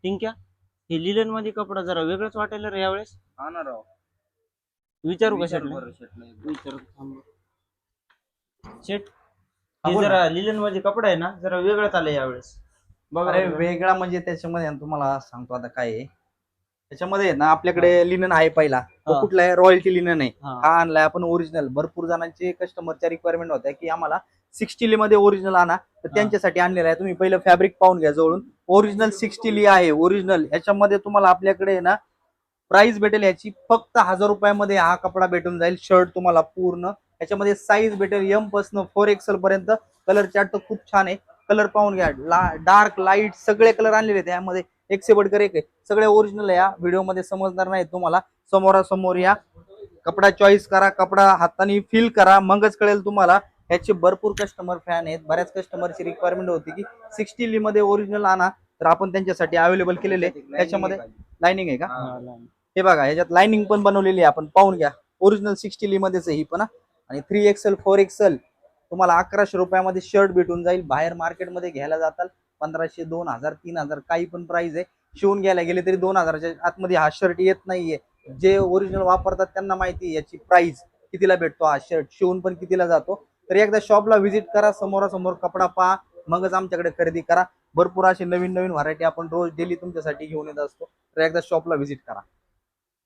टिंक्या, हे लिलन मध्ये कपडा जरा वेगळंच वाटायला रे यावेळेस. हा ना राव. विचारू का विचार शेटला? बरं शेटला एकदा. विचारू थांब. शेट, हा, हे बोल ना. जरा लिलन मध्ये कपडा आहे ना, जरा वेगळंच आलं यावेळेस. बघा अरे बरं जरा. वेगळा म्हणजे त्याच्यामध्ये आहे ना, तुम्हाला सांगतो आता काय आहे त्याच्यामध्ये आहे ना. आपल्याकडे लिनन आहे पहिला, तो हा. कुठला आहे, रॉयल्टी लिनन आहे. हा. हा आणलाय आपण ओरिजिनल. भरपूर जणांचे कस्टमरच्या रिक्वायरमेंट होत्या की आम्हाला 60 मध्ये ओरिजिनल आणा, तर त्यांच्यासाठी आणलेला आहे. तुम्ही पहिलं फॅब्रिक पाहून घ्या जवळून. ओरिजिनल 60 आहे ओरिजिनल. याच्यामध्ये तुम्हाला आपल्याकडे आहे ना प्राइस भेटेल याची फक्त 1000 रुपयामध्ये हा कपडा भेटून जाईल. शर्ट तुम्हाला पूर्ण याच्यामध्ये साईज भेटेल एम पासून 4XL पर्यंत. कलर चार्ट तर खूप छान आहे. कलर पाहून घ्या, डार्क लाईट सगळे कलर आणलेले आहेत त्यामध्ये. एक से बढ़कर एक आहे, सगळे ओरिजिनल आहे. या व्हिडिओ मध्ये समजणार नाही तुम्हाला, समोरासमोर या, कपडा चॉईस करा, कपडा हाताने फील करा, मगच कळेल तुम्हाला. याचे भरपूर कस्टमर फॅन आहेत. बऱ्याच कस्टमरची रिक्वायरमेंट होती की 60 मध्ये ओरिजिनल आणा, तर आपण त्यांच्यासाठी अवेलेबल केलेले. त्याच्यामध्ये लाइनिंग आहे का? हे बघा, ह्याच्यात लाइनिंग पण बनवलेली आहे, आपण पाहून घ्या. ओरिजिनल 60 मध्येच आहे ही पण. आणि 3XL 4XL तुम्हाला 1100 रुपयामध्ये शर्ट भेटून जाईल. बाहेर मार्केटमध्ये घ्यायला जाताल 1500, 2000, 3000 काही पण प्राइस आहे. शिवून घ्यायला गेले तरी 2000च्या आतमध्ये हा शर्ट येत नाहीये. जे ओरिजिनल वापरतात त्यांना माहिती आहे याची प्राइस कितीला भेटतो हा शर्ट, शिवून पण कितीला जातो. तर एकदा शॉपला व्हिजिट करा, समोरासमोर कपडा पहा, मगच आमच्याकडे खरेदी करा. भरपूर असे नवीन नवीन व्हरायटी आपण रोज डेली तुमच्यासाठी घेऊन येत असतो. तर एकदा शॉपला व्हिजिट करा.